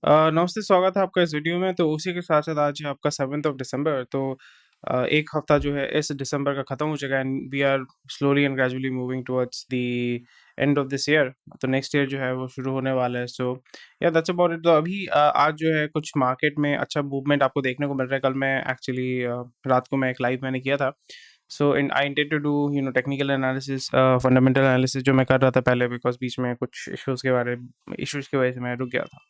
नमस्ते, स्वागत है आपका इस वीडियो में। तो उसी के साथ-साथ आज है आपका 7th ऑफ दिसंबर। तो 1 हफ्ता जो है इस दिसंबर का खत्म हो चुका है and we are slowly and gradually moving towards the end of this year. तो नेक्स्ट ईयर जो है वो शुरू होने वाला है। सो या दैट्स अबाउट इट। तो अभी आज जो है कुछ मार्केट में अच्छा मूवमेंट आपको देखने को मिल रहा है। कल मैं एक्चुअली रात को मैं एक लाइव मैंने किया था। So in I intend to do technical analysis, fundamental analysis जो मैं कर रहा था पहले, बिकॉज़ बीच में कुछ इश्यूज़ की वजह से मैं रुक गया था।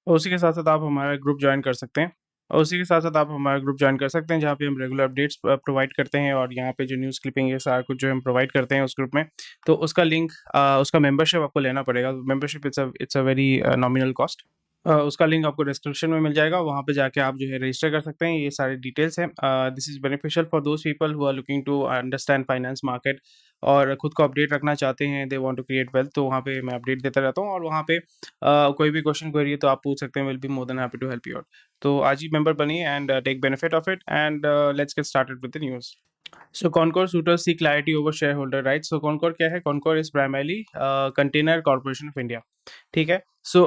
और उसी के साथ-साथ आप हमारा ग्रुप जॉइन कर सकते हैं। और उसी के साथ-साथ आप हमारा ग्रुप जॉइन कर सकते हैं, जहाँ पे हम रेगुलर अपडेट्स प्रोवाइड करते हैं और यहाँ पे जो न्यूज़ क्लिपिंग ये सारा कुछ जो हम प्रोवाइड करते हैं उस ग्रुप में। तो उसका लिंक, उसका मेंबरशिप आपको लेना पड़ेगा। Membership it's a very nominal cost. उसका लिंक आपको डिस्क्रिप्शन में मिल जाएगा, वहाँ पे जाके आप जो है रजिस्टर कर सकते हैं। ये सारी डिटेल्स हैं। This is beneficial for those people who are looking to understand finance market और खुद को अपडेट रखना चाहते हैं, they want to create wealth. तो वहाँ पे मैं अपडेट देता रहता हूँ और वहाँ पे कोई भी क्वेश्चन क्वेरी है तो आप पूछ सकते हैं। Will be more than happy to help you out. तो आज ही मेंबर बनिए and take benefit of it and let's get started with the news. So Concor suitors seek clarity over shareholder rights. So Concor क्या है? Concor is primarily Container Corporation of India. ठीक है। सो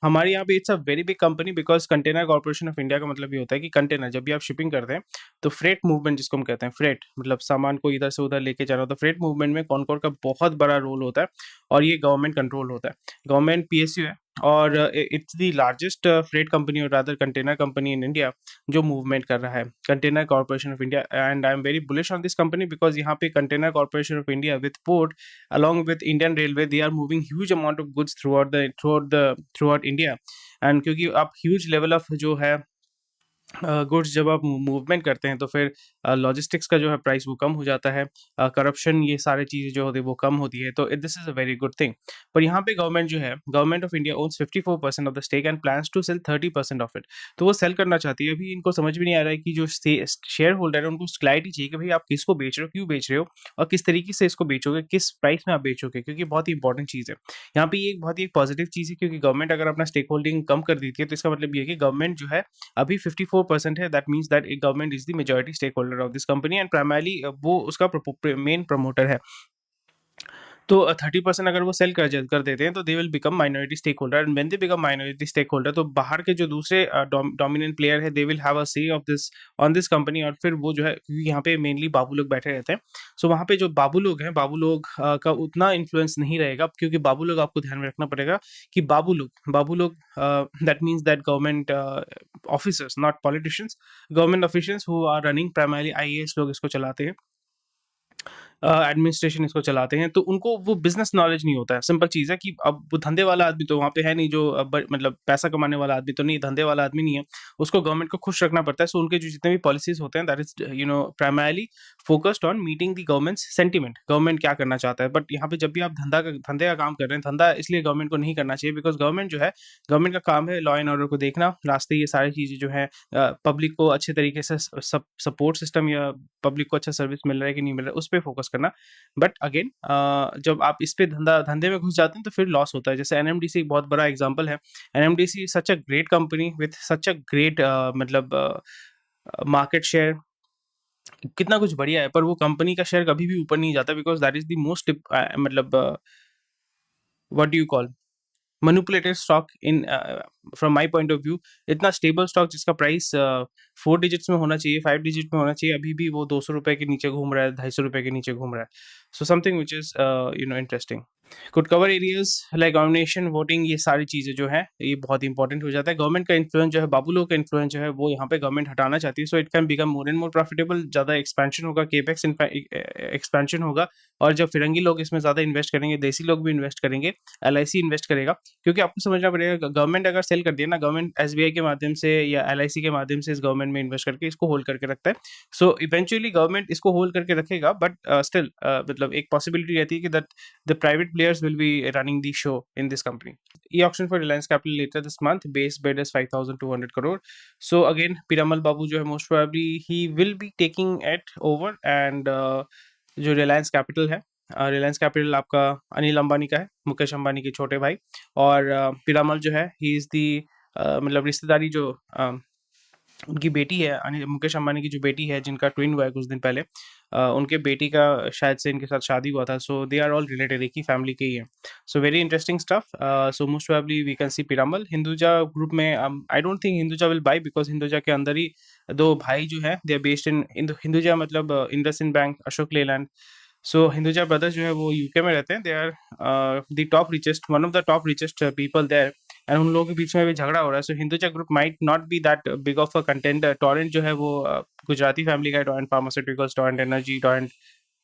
हमारे यहाँ पे it's a very big company, because container corporation of India का मतलब ये होता है कि कंटेनर जब भी आप शिपिंग करते हैं तो फ्रेट मूवमेंट जिसको हम कहते हैं, फ्रेट मतलब सामान को इधर से उधर लेके जाना होता है। फ्रेट मूवमेंट में कॉनकोर का बहुत बड़ा रोल होता है और ये गवर्नमेंट कंट्रोल होता है। गवर्नमेंट पीएसयू है और it's the largest freight company और rather container company in India जो मूवमेंट कर रहा है, container corporation of India. And I am very bullish on this company because यहाँ पे container corporation of India with port along with Indian Railway, they are moving huge amount of goods throughout India। And क्योंकि आप huge level of जो है goods जब आप movement करते हैं तो फिर लॉजिस्टिक्स का जो है प्राइस वो कम हो जाता है, करप्शन ये सारी चीज़ें जो होती है वो कम होती है। तो this is a very good thing. पर यहाँ पे गवर्नमेंट जो है, government of India owns 54% of the stake and plans to sell 30% of it. तो वो सेल करना चाहती है। अभी इनको समझ भी नहीं आ रहा है कि जो शेयर होल्डर है उनको क्लैरिटी चाहिए कि भाई आप किसको बेच रहे हो, क्यों बेच रहे हो और किस तरीके से इसको बेचोगे, किस प्राइस में आप बेचोगे, क्योंकि बहुत ही इंपॉर्टेंट चीज़ है। यहाँ पे ये एक बहुत ही पॉजिटिव चीज़ है, क्योंकि गवर्नमेंट अगर अपना स्टेक होल्डिंग कम कर देती है तो इसका मतलब ये है कि गवर्नमेंट जो है अभी 54% है। That means that government is the majority stake holder of this company and primarily वो उसका मेन प्रमोटर है। तो 30% अगर वो सेल कर देते हैं तो they will become minority stake holder and when they become minority stake holder तो बाहर के जो दूसरे डोमिनेंट प्लेयर है दे विल हैव अ से of this on this company. और फिर वो जो है, क्योंकि यहाँ पे मेनली बाबू लोग बैठे रहते हैं, सो वहाँ पे जो बाबू लोग हैं, बाबू लोग का उतना इन्फ्लुएंस नहीं रहेगा, क्योंकि बाबू लोग आपको ध्यान में रखना पड़ेगा कि बाबू लोग that means that government officers, not politicians, government officials who are running, primarily IAS लोग इसको चलाते हैं, एडमिनिस्ट्रेशन इसको चलाते हैं, तो उनको वो बिज़नेस नॉलेज नहीं होता है। सिंपल चीज़ है कि अब वो धंधे वाला आदमी तो वहाँ पे है नहीं, जो मतलब पैसा कमाने वाला आदमी तो नहीं, धंधे वाला आदमी नहीं है। उसको गवर्नमेंट को खुश रखना पड़ता है। सो उनके जो जितने भी पॉलिसीज़ होते हैं that is primarily focused on meeting the governments sentiment, government क्या करना चाहता है। बट यहाँ पे जब भी आप धंधे का काम कर रहे हैं, धंधा इसलिए गवर्नमेंट को नहीं करना चाहिए बिकॉज़ गवर्नमेंट जो है, गवर्नमेंट का काम है लॉ एंड ऑर्डर को देखना, रास्ते, ये सारी चीज़ें जो हैं, पब्लिक को अच्छे तरीके से सपोर्ट सिस्टम या पब्लिक को अच्छा सर्विस मिल रहा है कि नहीं मिल रहा है, उस पे फोकस करना। बट अगेन जब आप इस पे धंधे में घुस जाते हैं तो फिर लॉस होता है। जैसे एनएमडीसी एक बहुत बड़ा एग्जांपल है। NMDC such a great company with such a great मतलब मार्केट शेयर, कितना कुछ बढ़िया है, पर वो कंपनी का शेयर कभी भी ऊपर नहीं जाता because that is the most मतलब what do you call manipulated stock in from my point of view. इतना स्टेबल स्टॉक जिसका प्राइस 4 डिजिट्स में होना चाहिए, 5 डिजिट में होना चाहिए, अभी भी वो 200 रुपए के नीचे घूम रहा है, 250 रुपए के नीचे घूम रहा है। सो something which is interesting. Could cover areas like nomination, voting, ये सारी चीज़ें जो है ये बहुत इंपॉर्टेंट हो जाता है। गवर्नमेंट का इन्फ्लुएंस जो है, बाबू लोग का इन्फ्लुएंस जो है वो यहाँ पे गवर्नमेंट हटाना चाहती है। So it can become more and more profitable, ज़्यादा एक्सपेंशन होगा, केपेक्स एक्सपेंशन होगा। और जब फिरंगी लोग इसमें ज़्यादा इन्वेस्ट करेंगे, देसी लोग भी इन्वेस्ट करेंगे, एलआईसी इन्वेस्ट करेगा, क्योंकि आपको समझना पड़ेगा गवर्नमेंट अगर सेल कर दिया ना, गवर्नमेंट एसबीआई के माध्यम से या एलआईसी के माध्यम से इस गवर्नमेंट में इन्वेस्ट करके इसको होल्ड करके रखता है। सो इवेंचुअली गवर्नमेंट इसको होल्ड करके रखेगा, बट स्टिल मतलब एक पॉसिबिलिटी रहती है कि that the private players will be running the show in this company. E auction for Reliance capital later this month, base bid is 5200 crore. So again Piramal बाबू जो है most probably he will be taking it over and जो Reliance capital है, Reliance capital आपका अनिल अंबानी का है, मुकेश अंबानी के छोटे भाई। और पीरामल जो है ही इज़ दी मतलब रिश्तेदारी जो उनकी बेटी है मुकेश अंबानी की जो बेटी है जिनका ट्विन हुआ है कुछ दिन पहले, उनके बेटी का शायद से इनके साथ शादी हुआ था, so they are all related, एक ही फैमिली के ही हैं। So very interesting stuff. So most probably we can see Piramal Hinduja group में। I don't think Hinduja will buy because Hinduja के अंदर ही दो भाई जो है they are based in Hinduja, मतलब IndusInd bank, Ashok Leyland. So Hinduja brothers जो है वो यूके में रहते हैं। They are the top richest, one of the top richest people there, and उन लोगों के बीच में भी झगड़ा हो रहा है। So Hinduja group might not be that big of a contender. Torrent जो है वो गुजराती फैमिली का है, Torrent pharmaceuticals, Torrent energy, Torrent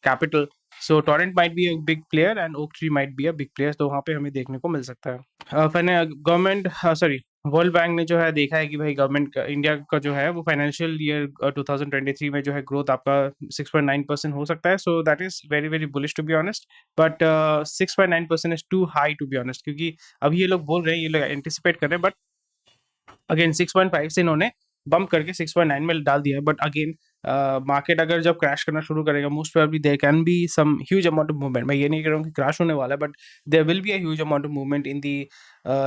capital. So Torrent might be a big player and Oaktree might be a big player, तो वहाँ पे हमें देखने को मिल सकता है। मैंने गवर्नमेंट, सॉरी, वर्ल्ड बैंक ने जो है देखा है कि भाई गवर्नमेंट इंडिया का जो है वो फाइनेंशियल ईयर 2023 में जो है ग्रोथ आपका 6.9% हो सकता है। So that is very very bullish to be honest, but 6.9% is too high to be honest, क्योंकि अभी ये लोग बोल रहे हैं, ये लोग एंटिसिपेट कर रहे हैं, बट अगेन 6.5 से इन्होंने बम्प करके 6.9 में डाल दिया है। बट अगेन मार्केट अगर जब क्रैश करना शुरू करेगा, most probably there can be some huge amount of movement. मैं ये नहीं कह रहा हूँ कि क्रैश होने वाला है, but there will be a huge amount of movement in the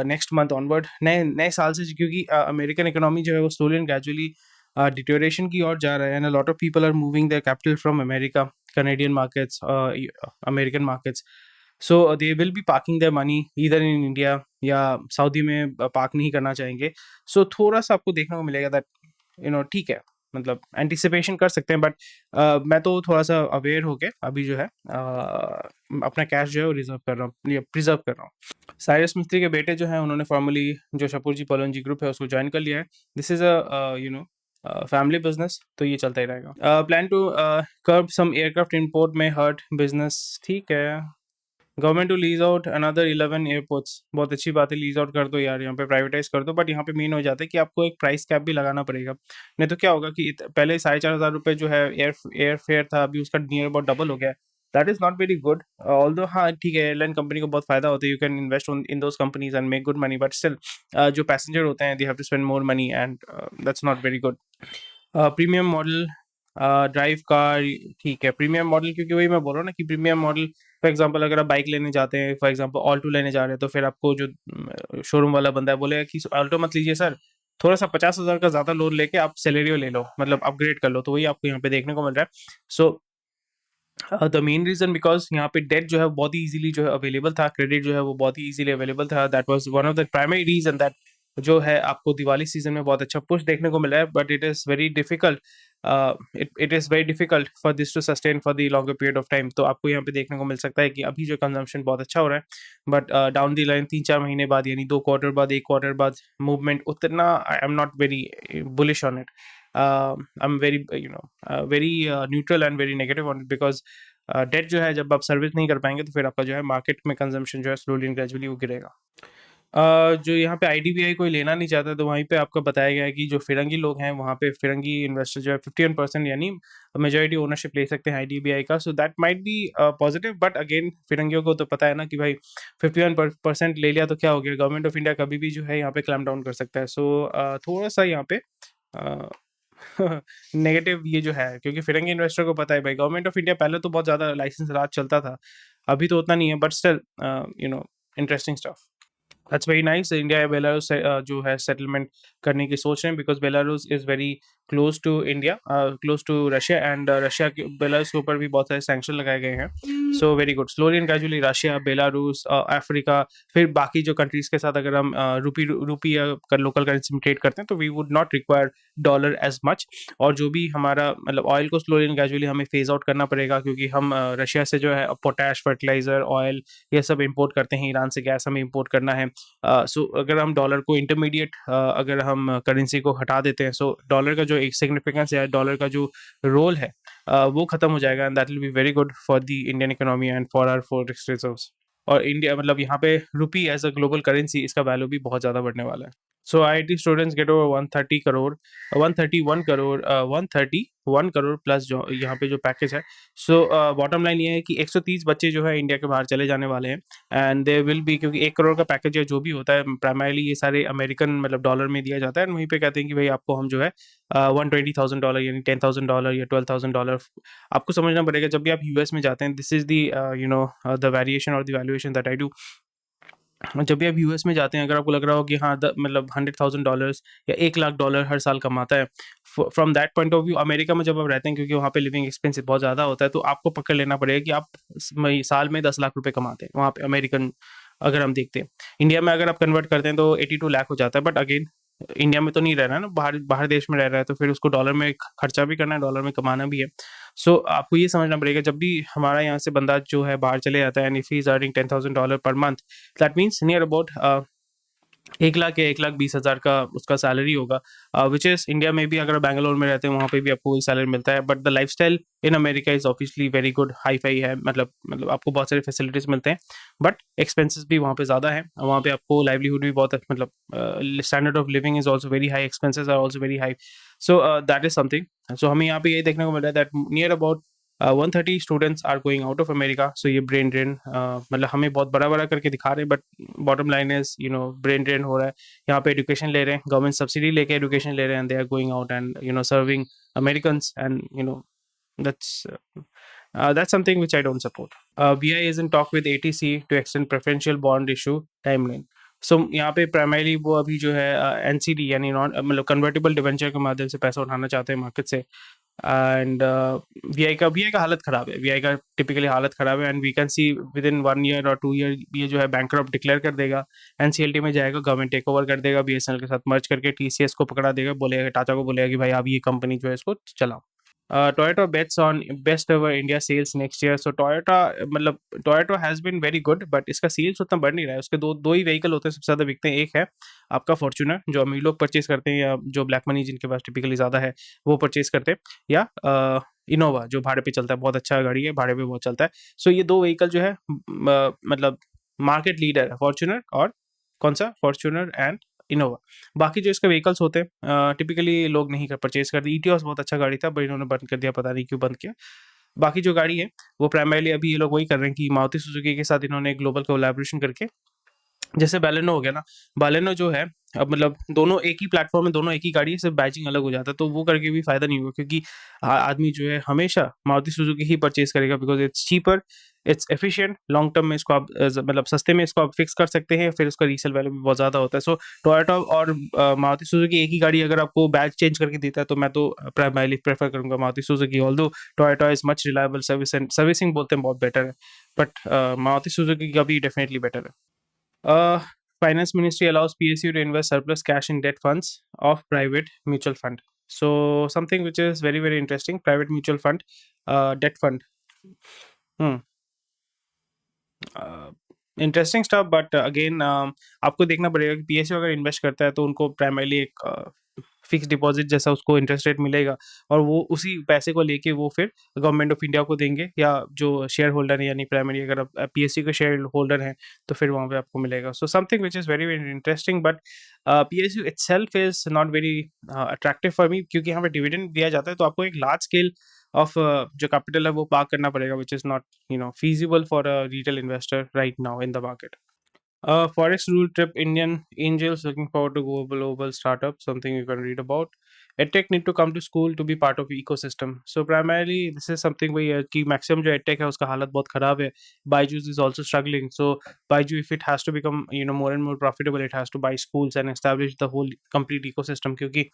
next month onward, नए नए साल से, क्योंकि अमेरिकन इकोनॉमी जो है वो स्लोली एंड ग्रेजुअली डिटोरेशन की ओर जा रहा है, and a lot of people are moving their capital from America, Canadian markets, American markets. So they will be parking their money either in India या Saudi में park नहीं करना चाहेंगे। सो थोड़ा सा आपको देखने को मिलेगा दैट ठीक है, मतलब एंटिसिपेशन कर सकते हैं, बट मैं तो थोड़ा सा अवेयर होके अभी जो है अपना कैश जो है वो रिजर्व कर रहा हूँ या प्रिजर्व कर रहा हूँ। साइरस मिस्त्री के बेटे जो हैं उन्होंने फॉर्मली जो शपूर जी पलोन जी ग्रुप है उसको ज्वाइन कर लिया है। This is a family business, तो ये चलता ही रहेगा। Plan to curb some aircraft import में हर्ट बिजनेस, ठीक है। Government to lease out another 11 airports, बहुत अच्छी बात है, लीज आउट कर दो यार, यहाँ पे प्राइवेटाइज कर दो, बट यहाँ पे मेन हो जाता है कि आपको एक प्राइस कैप भी लगाना पड़ेगा। नहीं तो क्या होगा कि पहले 4,500 जो है एयर फेयर था, अभी उसका नियर अबाउट डबल हो गया है। That is not very good. Although हाँ ठीक है, एयरलाइन कंपनी को बहुत फायदा होता है, you can invest in those companies and make good money, but still जो पैसेंजर होते हैं they have to spend more money, and that's not very good. Premium model drive car, ठीक है, प्रीमियम मॉडल, क्योंकि वही मैं बोल रहा हूँ ना कि प्रीमियम मॉडल, फॉर एग्जांपल अगर आप बाइक लेने जाते हैं, फॉर एग्जांपल ऑल्टो लेने जा रहे हैं, तो फिर आपको जो शोरूम वाला बंदा है बोलेगा कि ऑल्टो मत लीजिए सर, थोड़ा सा 50,000 का ज्यादा लोन लेके आप सेलेरियो ले लो, मतलब अपग्रेड कर लो, तो वही आपको यहाँ पे देखने को मिल रहा है। So the main reason because यहाँ पे डेट जो है बहुत ही इजीली जो है अवेलेबल था, क्रेडिट जो है वो बहुत ही इजीली अवेलेबल था, that was one of the primary reason that जो है आपको दिवाली सीजन में बहुत अच्छा पुश देखने को मिला है, but it is very difficult, it is very difficult for this to sustain for the longer period of time. तो आपको यहाँ पे देखने को मिल सकता है कि अभी जो कंजम्पशन बहुत अच्छा हो रहा है, बट डाउन द लाइन 3-4 महीने बाद, यानी 2 क्वार्टर बाद, 1 क्वार्टर बाद, मूवमेंट उतना I am not very bullish on it. I am very very neutral and very negative on it, because debt जो है जब आप सर्विस नहीं कर पाएंगे तो फिर आपका जो है मार्केट में कंजम्पशन जो है स्लोली एंड ग्रेजुअली वो गिरेगा। जो यहाँ पे आईडीबीआई कोई लेना नहीं चाहता, तो वहीं पे आपको बताया गया है कि जो फिरंगी लोग हैं वहाँ पे फिरंगी इन्वेस्टर जो है 51% यानी मेजोरिटी ओनरशिप ले सकते हैं आईडीबीआई का। So that might be positive, but again फिरंगियों को तो पता है ना कि भाई 51% ले लिया तो क्या हो गया, गवर्नमेंट ऑफ इंडिया कभी भी जो है यहाँ पे क्लैम्प डाउन कर सकता है। सो थोड़ा सा यहाँ पे नेगेटिव ये जो है, क्योंकि फिरंगी इन्वेस्टर को पता है भाई गवर्नमेंट ऑफ इंडिया पहले तो बहुत ज़्यादा लाइसेंस राज चलता था, अभी तो उतना नहीं है, but still interesting stuff. That's very nice. India या बेलारूस जो है सेटलमेंट करने की सोच रहे हैं, because Belarus is very close to India, close to Russia, and Russia के बेलारूस के ऊपर भी बहुत सारे सैंक्शन लगाए गए हैं। So very good, slowly and gradually Russia, Belarus, Africa, फिर बाकी जो कंट्रीज के साथ अगर हम रूपी या लोकल करेंसी में ट्रेड करते हैं तो we would not require dollar as much. और जो भी हमारा मतलब ऑयल को स्लोली एंड ग्रेजुअली हमें फेज आउट करना पड़ेगा, क्योंकि हम रशिया से जो है पोटैश, फर्टिलाइजर, ऑयल ये सब इंपोर्ट करते हैं, ईरान से गैस हमें इंपोर्ट करना है। सो अगर हम डॉलर को इंटरमीडिएट अगर हम करेंसी को हटा देते हैं, सो डॉलर का जो एक सिग्निफिकेंस है, डॉलर का जो रोल है वो खत्म हो जाएगा, and that will be very good for the Indian economy and for our forex reserves. और इंडिया मतलब यहाँ पे rupee as a global currency, इसका वैल्यू भी बहुत ज़्यादा बढ़ने वाला है। So IIT students get over 130 crore, 131 crore, 131 crore plus जो यहाँ पे जो पैकेज है। सो बॉटम लाइन ये है कि 130 बच्चे जो है इंडिया के बाहर चले जाने वाले हैं, एंड दे विल बी, क्योंकि 1 करोड़ का पैकेज है जो भी होता है प्राइमरली ये सारे अमेरिकन मतलब डॉलर में दिया जाता है, वहीं पे कहते हैं कि भाई आपको हम जो है $120,000 यानी $10,000 या $12,000 आपको समझना पड़ेगा जब भी आप यूएस में जाते हैं। This is the the variation और the valuation that I do. जब भी आप यूएस में जाते हैं, अगर आपको लग रहा हो कि हाँ मतलब $100,000 या $1 लाख हर साल कमाता है, from that point of view America में जब आप रहते हैं, क्योंकि वहाँ पे लिविंग एक्सपेंसिव बहुत ज़्यादा होता है, तो आपको पकड़ लेना पड़ेगा कि आप साल में 10 लाख रुपए कमाते हैं वहाँ पे अमेरिकन। अगर हम देखते हैं इंडिया में, अगर आप कन्वर्ट करते हैं तो 82 लाख हो जाता है, बट अगेन इंडिया में तो नहीं रह रहा है ना, बाहर बाहर देश में रह रहा है, तो फिर उसको डॉलर में खर्चा भी करना है, डॉलर में कमाना भी है। सो आपको ये समझना पड़ेगा, जब भी हमारा यहाँ से बंदा जो है बाहर चले जाता है, and if he is earning $10,000 per month, that means near about 1 lakh या 1,20,000 का उसका सैलरी होगा, विच इज़ इंडिया में भी अगर आप बैंगलोर में रहते हैं वहाँ पे भी आपको वही सैलरी मिलता है, but the lifestyle in America is obviously very good, hi fi है, मतलब आपको बहुत सारे फैसिलिटीज़ मिलते हैं, बट एक्सपेंसेस भी वहाँ पे ज़्यादा है, वहाँ पे आपको लाइवलीहुड भी बहुत मतलब standard of living is also very high, expenses are also very high. So that is something. So हमें यहाँ पे यही देखने को मिल रहा है that near about 130 students are going out of America. So ये ब्रेन ड्रेन, मतलब हमें बहुत बड़ा बड़ा करके दिखा रहे हैं, but bottom line is brain drain हो रहा है। यहाँ पे एजुकेशन ले रहे हैं, गवर्नमेंट सब्सिडी लेके एजुकेशन ले रहे हैं, they are going out and serving Americans, and that's that's something which I don't support. BI is in talk with ATC to extend preferential bond issue timeline. सो यहाँ पे primarily वो अभी जो है एनसीडी यानी नॉन मतलब कन्वर्टेबल डिवेंचर के माध्यम से पैसा उठाना चाहते हैं मार्केट से, एंड वीआई का हालत ख़राब है, वीआई का टिपिकली हालत ख़राब है, and we can see within 1 year और 2 ईयर ये जो है बैंकरप्ट डिक्लेयर कर देगा, एनसीएलटी में जाएगा, गवर्नमेंट टेक ओवर कर देगा बीएसएनएल के साथ मर्ज करके, टीसीएस को पकड़ा देगा, बोलेगा टाटा को बोलेगा कि भाई आप ये कंपनी जो है इसको चलाओ। Toyota bets on best ever India sales next year. So Toyota मतलब Toyota has been very good, but इसका सेल्स उतना बढ़ नहीं रहा है। उसके दो ही व्हीकल होते हैं सबसे ज़्यादा बिकते हैं। एक है आपका फॉर्च्यूनर जो अमीर लोग परचेज करते हैं, या जो ब्लैक मनी जिनके पास टिपिकली ज़्यादा है वो परचेज करते हैं, या इनोवा जो भाड़े पे चलता है, बहुत अच्छा गाड़ी है, भाड़े पे बहुत चलता है। सो ये दो व्हीकल जो है मतलब मार्केट लीडर है, फॉर्च्यूनर और कौन सा, फॉर्च्यूनर एंड इनोवा। बाकी जो इसके व्हीकल्स होते हैं टिपिकली लोग नहीं कर परचेज करते। ईटीओस बहुत अच्छा गाड़ी था, बट इन्होंने बंद कर दिया, पता नहीं क्यों बंद किया। बाकी जो गाड़ी है वो प्राइमरीली अभी ये लोग वही कर रहे हैं कि मारुति सुजुकी के साथ इन्होंने एक ग्लोबल कोलैबोरेशन करके, जैसे बैलेनो हो गया ना, बैलेनो जो है अब मतलब दोनों एक ही प्लेटफॉर्म में, दोनों एक ही गाड़ी है, सिर्फ बैचिंग अलग हो जाता है, तो वो करके भी फायदा नहीं होगा, क्योंकि आदमी जो है हमेशा मारुति सुजुकी ही परचेज करेगा, because it's cheaper, it's efficient, long term में इसको आप मतलब सस्ते में इसको आप फिक्स कर सकते हैं, फिर उसका रीसेल वैल्यू भी बहुत ज़्यादा होता है। सो टोयोटा और मारुति सुजुकी एक ही गाड़ी अगर आपको बैच चेंज करके देता है, तो मैं तो प्राइमरली प्रेफर करूंगा Maruti Suzuki, although Toyota is much reliable, servicing बोलते हैं बहुत बेटर है, बट मारुति सुजुकी का भी डेफिनेटली बेटर है। Finance Ministry allows PSU to invest surplus cash in debt funds of private mutual fund. So something which is very very interesting, private mutual fund, debt fund. Interesting stuff, but again आपको देखना पड़ेगा कि PSU अगर invest करता है तो उनको primarily एक फिक्स डिपॉजिट जैसा उसको इंटरेस्ट रेट मिलेगा, और वो उसी पैसे को लेके वो फिर गवर्नमेंट ऑफ इंडिया को देंगे, या जो शेयर होल्डर है, यानी प्राइमरी अगर आप पीएसयू के शेयर होल्डर हैं तो फिर वहाँ पे आपको मिलेगा। सो something which is very very interesting, but PSU itself is not very attractive for me, क्योंकि यहाँ पे डिविडेंड दिया जाता है, तो आपको एक लार्ज स्केल ऑफ जो कैपिटल है वो पार्क करना पड़ेगा, which is not feasible for a retail investor right now in the market. Forex rule trip, Indian angels looking forward to go global startup, something you can read about. EdTech need to come to school to be part of ecosystem. So primarily this is something where कि maximum जो EdTech है उसका हालत बहुत ख़राब है. Byju's is also struggling. So Byju, if it has to become more and more profitable, it has to buy schools and establish the whole complete ecosystem. क्योंकि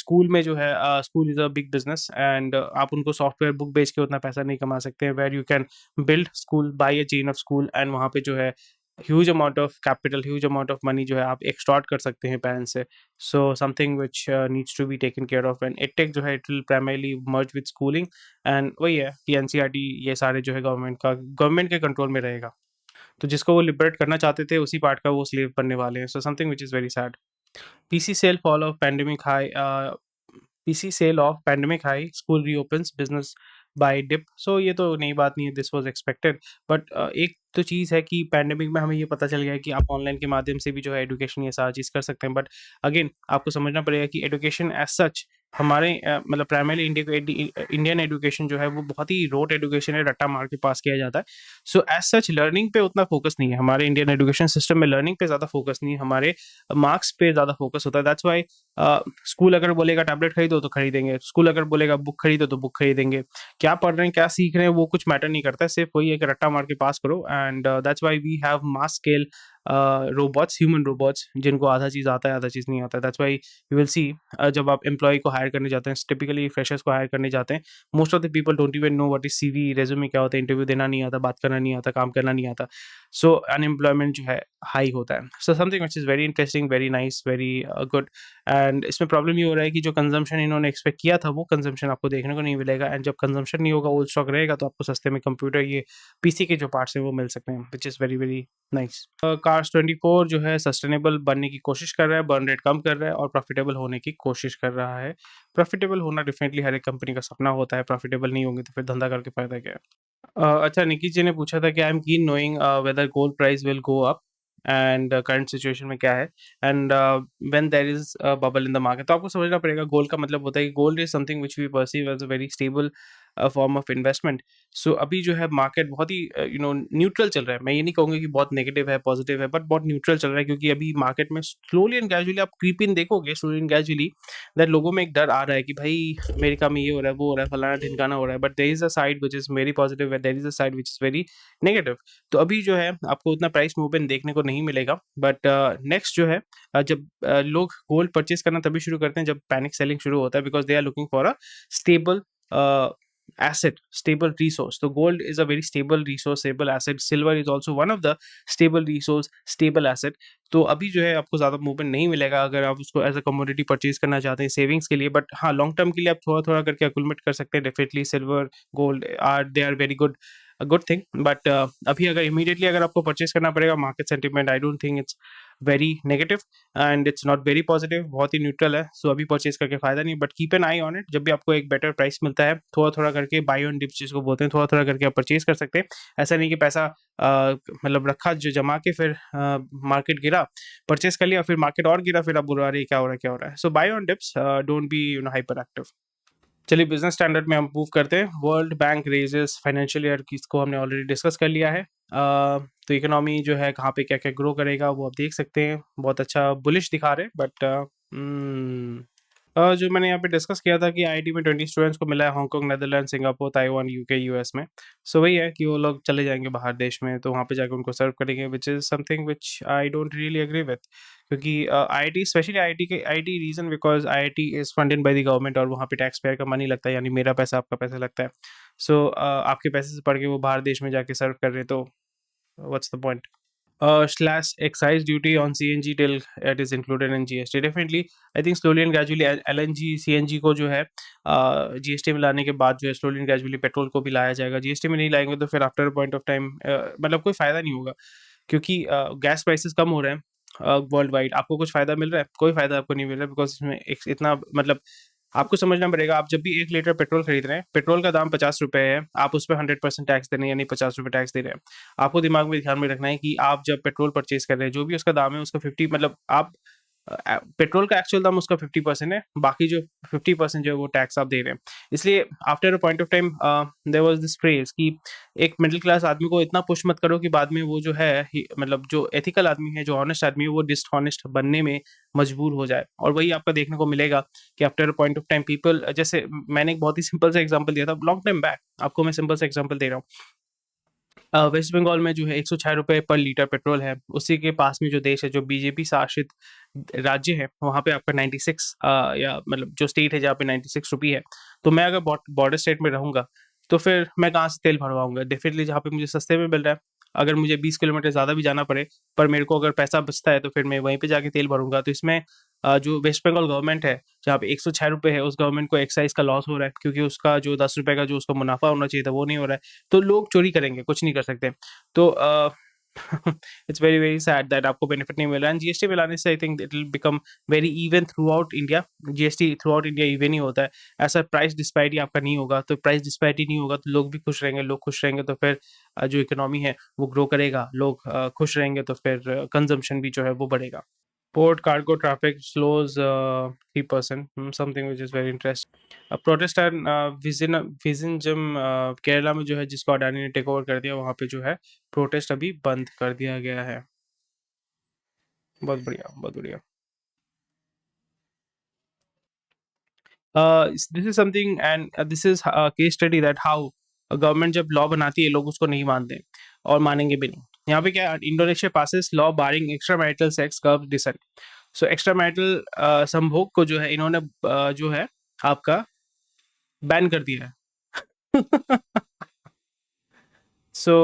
school में जो है school is a big business, and आप उनको software book बेच के उतना पैसा नहीं कमा सकते हैं, where you can build school, buy a chain of school, and वहाँ पे जो है huge amount of capital, huge amount of money जो है आप एक्सटॉर्ट कर सकते हैं पेरेंट्स से। So something which needs to be taken care of, and edtech जो है it will primarily merge with schooling, and वही है कि एनसीईआरटी ये सारे जो है गवर्नमेंट के कंट्रोल में रहेगा, तो जिसको वो लिबरेट करना चाहते थे उसी पार्ट का वो स्लेव बनने वाले हैं। सो something which is very sad. PC sale fall of pandemic high. PC sale of pandemic high. School reopens. Business by dip. So ये तो नई बात नहीं है. This was expected. But एक तो चीज़ है कि पैंडेमिक में हमें ये पता चल गया है कि आप ऑनलाइन के माध्यम से भी जो है एजुकेशन ये सारा चीज़ कर सकते हैं, बट अगेन आपको समझना पड़ेगा कि एजुकेशन एज सच हमारे मतलब प्राइमरी इंडियन एजुकेशन जो है वो बहुत ही रोट एजुकेशन है, रट्टा मार के पास किया जाता है। सो एज सच लर्निंग पे उतना फोकस नहीं है हमारे इंडियन एजुकेशन सिस्टम में, लर्निंग पे ज़्यादा फोकस नहीं है, हमारे मार्क्स पे ज़्यादा फोकस होता है। दैट्स वाई स्कूल अगर बोलेगा टैबलेट खरीदो तो खरीदेंगे, स्कूल अगर बोलेगा बुक खरीदो तो बुक खरीदेंगे, क्या पढ़ रहे हैं क्या सीख रहे हैं वो कुछ मैटर नहीं करता है, सिर्फ वही एक रट्टा मार के पास करो, and that's why we have mass scale robots, human robots, जिनको आधा चीज़ आता है, आधा चीज़ नहीं आता है। That's why you will see जब आप एम्प्लॉयी को हायर करने जाते हैं, टिपिकली फ्रेशर्स को हायर करने जाते हैं, most of the people don't even know what is CV, resume क्या होता है, इंटरव्यू देना नहीं आता, बात करना नहीं आता, काम करना नहीं आता। सो अनएम्प्लॉयमेंट जो है हाई होता है। So something which is very interesting, very nice, very good. And इसमें प्रॉब्लम ये हो रहा है कि जो कंजम्पशन इन्होंने एक्सपेक्ट किया था, वो कंजम्पशन आपको देखने को नहीं मिलेगा। एंड जब कंजम्पशन नहीं होगा, ओल्ड स्टॉक रहेगा, तो आपको सस्ते में कंप्यूटर, ये पीसी के जो पार्ट्स हैं वो मिल सकते हैं, which is very very nice. Cars 24 जो है सस्टेनेबल बनने की कोशिश कर रहा है, बर्न रेट कम कर रहा है और प्रॉफिटेबल होने की कोशिश कर रहा है। प्रॉफिटेबल होना डेफिनेटली हर एक कंपनी का सपना होता है, प्रॉफिटेबल नहीं होंगे तो फिर धंधा करके फ़ायदा क्या है? अच्छा, निकी जी ने पूछा था कि I am keen knowing whether gold price will go up and current situation में क्या है and when there is bubble in the market. तो आपको समझना पड़ेगा, गोल्ड का मतलब होता है कि gold is something which we perceive as a very stable form of investment. So अभी जो है मार्केट बहुत ही न्यूट्रल चल रहा है। मैं ये नहीं कहूँगा कि बहुत नेगेटिव है, पॉजिटिव है, बट बहुत न्यूट्रल चल रहा है, क्योंकि अभी मार्केट में स्लोली एंड ग्रेजुअली आप क्रीप इन देखोगे, स्लोली एंड ग्रेजुअली दैट लोगों में एक डर आ रहा है कि भाई अमेरिका में ये हो रहा है, वो हो रहा है, फलाना ढिमकाना हो रहा है, but there is a side which is very positive and there is a side which is very negative. तो अभी जो है आपको उतना प्राइस मूवमेंट देखने को नहीं मिलेगा, बट नेक्स्ट जो है जब लोग गोल्ड परचेज करना तभी शुरू करते हैं जब पैनिक सेलिंग शुरू होता है, because they are looking for a stable asset, stable resource. So gold is a very stable resource, stable asset. Silver is also one of the stable resource, stable asset. तो अभी जो है आपको ज़्यादा movement नहीं मिलेगा अगर आप उसको एज अ कमोडिटी परचेज करना चाहते हैं सेविंग्स के लिए, बट हाँ लॉन्ग टर्म के लिए आप थोड़ा थोड़ा करके अकुलमेट कर सकते हैं। Definitely silver, gold they are very good, good thing, but अभी अगर इमीडिएटली अगर आपको परचेज करना पड़ेगा, market sentiment I don't think it's very negative and it's not very positive, बहुत ही न्यूट्रल है। सो अभी परचेज करके फायदा नहीं, but keep an I on it. जब भी आपको एक बेटर प्राइस मिलता है, थोड़ा थोड़ा करके बाय ऑन डिप्स जिसको बोलते हैं, थोड़ा थोड़ा करके आप परचेज कर सकते हैं। ऐसा नहीं कि पैसा मतलब रखा जो जमा के फिर मार्केट गिरा, परचेज कर लिया, फिर मार्केट और गिरा, फिर आप बोल रहे क्या हो रहा है, क्या हो रहा है। So buy on dips, don't be hyper active. चलिए बिजनेस स्टैंडर्ड में हम मूव करते हैं। World Bank raises financial year की, इसको हमने ऑलरेडी डिस्कस कर लिया है। तो इकोनॉमी जो है कहाँ पे क्या क्या ग्रो करेगा वो आप देख सकते हैं, बहुत अच्छा बुलिश दिखा रहे हैं, बट जो मैंने यहाँ पे डिस्कस किया था कि आईआईटी में 20 स्टूडेंट्स को मिला है, Hong Kong, Netherland, Singapore, Taiwan, UK, US में। सो वही है कि वो लोग चले जाएंगे बाहर देश में, तो वहाँ पे जाकर उनको सर्व करेंगे, which is something which I don't really agree with, क्योंकि आईआईटी, स्पेशली आईआईटी के IIT reason because IIT is funded by the government और वहाँ पे टैक्स पेयर का मनी लगता है, यानी मेरा पैसा आपका पैसा लगता है। सो आपके पैसे से पढ़ के वो बाहर देश में जाके सर्व कर रहे, तो what's the point? Slash excise duty on CNG till it is included in GST. Definitely, I think slowly and gradually LNG, CNG को जो है GST में लाने के बाद जो है slowly and gradually पेट्रोल को भी लाया जाएगा। GST में नहीं लाएंगे तो फिर आफ्टर पॉइंट ऑफ टाइम मतलब कोई फ़ायदा नहीं होगा, क्योंकि गैस प्राइसेस कम हो रहे हैं वर्ल्ड वाइड। आपको कुछ फ़ायदा मिल रहा है? कोई फ़ायदा आपको नहीं मिल रहा है, बिकॉज इसमें एक इतना मतलब आपको समझना पड़ेगा, आप जब भी 1 लीटर पेट्रोल खरीद रहे हैं, पेट्रोल का दाम 50 रुपए है, आप उस पे 100% टैक्स दे रहे हैं, यानी 50 रुपए टैक्स दे रहे हैं। आपको दिमाग में ध्यान में रखना है कि आप जब पेट्रोल परचेज़ कर रहे हैं, जो भी उसका दाम है उसका 50 मतलब आप पेट्रोल का एक्चुअल दाम उसका 50% है, बाकी जो 50% जो है वो टैक्स आप दे रहे हैं। इसलिए after a point of time there was this phrase कि एक मिडल क्लास आदमी को इतना पुश मत करो कि बाद में वो जो है मतलब जो एथिकल आदमी है, जो ऑनेस्ट आदमी है, वो डिसऑनेस्ट बनने में मजबूर हो जाए। और वही आपको देखने को मिलेगा कि after a point of time people, जैसे मैंने एक बहुत ही सिंपल सा एग्जांपल दिया था लॉन्ग टाइम बैक, आपको मैं सिंपल सा एग्जांपल दे रहा हूँ। वेस्ट बंगाल में जो है 106 रुपए पर लीटर पेट्रोल है, उसी के पास में जो देश है, जो बीजेपी शासित राज्य है, वहाँ पे आपका 96 या मतलब जो स्टेट है जहाँ पे 96 रुपये है। तो मैं अगर बॉर्डर स्टेट में रहूँगा, तो फिर मैं कहाँ से तेल भरवाऊँगा? डेफिनिटली जहाँ पे मुझे सस्ते में मिल रहा है। अगर मुझे 20 किलोमीटर ज़्यादा भी जाना पड़े, पर मेरे को अगर पैसा बचता है, तो फिर मैं वहीं पे जाके तेल भरूँगा। तो इसमें जो वेस्ट बंगाल गवर्नमेंट है, जहाँ पे 106 रुपए है, उस गवर्नमेंट को एक्साइज़ का लॉस हो रहा है, क्योंकि उसका जो 10 रुपए का जो उसका मुनाफ़ा होना चाहिए था, वो नहीं हो रहा है। तो लोग चोरी करेंगे, कुछ नहीं कर सकते। तो it's very very sad that आपको बेनिफिट नहीं मिल रहा है। एंड जीएसटी में लाने से I think it will become very even through out India. GST through out India even he होता है, ऐसा प्राइस डिस्पैरिटी आपका नहीं होगा। तो प्राइस डिस्पैरिटी नहीं होगा तो लोग भी खुश रहेंगे, लोग खुश रहेंगे तो फिर जो इकोनॉमी है वो ग्रो करेगा, लोग खुश रहेंगे तो फिर कंजम्पशन भी जो है वो बढ़ेगा। Port cargo traffic slows 3%, something which is very interesting. Protest Vizhinjam Kerala में जो है, जिसको अडानी ने टेक ओवर कर दिया, वहाँ पे जो है प्रोटेस्ट अभी बंद कर दिया गया है। बहुत बढ़िया, बहुत बढ़िया। This is something and this is case study that how government जब लॉ बनाती है, लोग उसको नहीं मानते और मानेंगे भी नहीं। यहाँ पे क्या है, Indonesia passes law barring extra marital sex curb dissent. So extra marital संभोग को जो है इन्होंने जो है आपका बैन कर दिया है। सो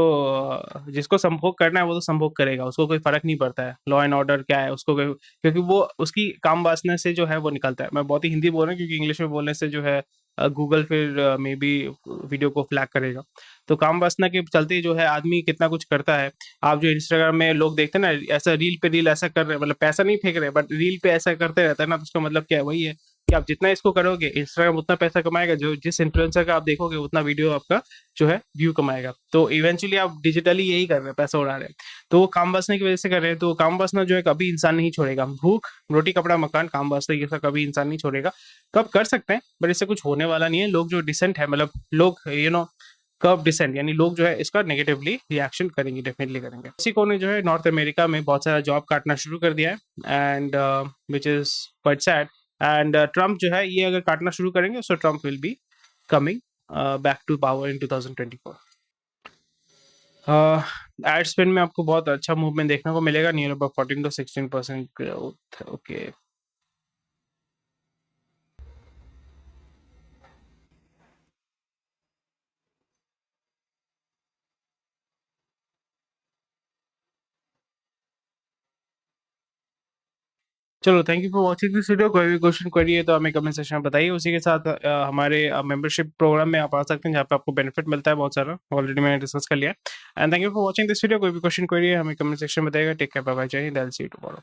जिसको संभोग करना है वो तो संभोग करेगा, उसको कोई फर्क नहीं पड़ता है लॉ एंड ऑर्डर क्या है, उसको क्योंकि वो उसकी काम वासना से जो है वो निकलता है। मैं बहुत ही हिंदी बोल रहा हूँ क्योंकि इंग्लिश में बोलने से जो है गूगल फिर मे बी वीडियो को फ्लैग करेगा। तो काम वासना के चलते जो है आदमी कितना कुछ करता है। आप जो इंस्टाग्राम में लोग देखते हैं ना, ऐसा रील पे रील ऐसा कर रहे हैं, मतलब पैसा नहीं फेंक रहे बट रील पे ऐसा करते रहता है ना, तो उसका मतलब क्या है, वही है कि आप जितना इसको करोगे इंस्टाग्राम उतना पैसा कमाएगा, जो जिस इन्फ्लुएंसर का आप देखोगे उतना वीडियो आपका जो है व्यू कमाएगा। तो इवेंचुअली आप डिजिटली यही कर रहे हैं, पैसा उड़ा रहे हैं। तो वो काम वासना की वजह से कर रहे हैं। तो काम वासना जो है कभी इंसान नहीं छोड़ेगा, भूख रोटी कपड़ा मकान काम वासना ये सब कभी इंसान नहीं छोड़ेगा। तो आप कर सकते हैं बट इससे कुछ होने वाला नहीं है। लोग जो डिसेंट है, मतलब लोग कर्व डिसेंट, यानी लोग जो है इसका नेगेटिवली रिएक्शन करेंगे, डेफिनेटली करेंगे। मेक्सिको ने जो है नॉर्थ अमेरिका में बहुत सारा जॉब काटना शुरू कर दिया है, and which is quite sad. And Trump जो है ये अगर काटना शुरू करेंगे सो Trump will be coming back to power in 2024। Ad spend में आपको बहुत अच्छा मूवमेंट देखने को मिलेगा, near about 14 to 16% growth. Okay, चलो thank you for watching this video. कोई भी क्वेश्चन क्वेरी है तो हमें कमेंट सेक्शन में बताइए। उसी के साथ हमारे मेंबरशिप प्रोग्राम में आप आ सकते हैं जहाँ पे आपको बेनिफिट मिलता है बहुत सारा, ऑलरेडी मैंने डिस्कस कर लिया। And thank you for watching this video. कोई भी क्वेश्चन क्वेरी है हमें कमेंट सेक्शन में बताइएगा। टेक केयर, बाय बाय, जय Hind, I will see you tomorrow.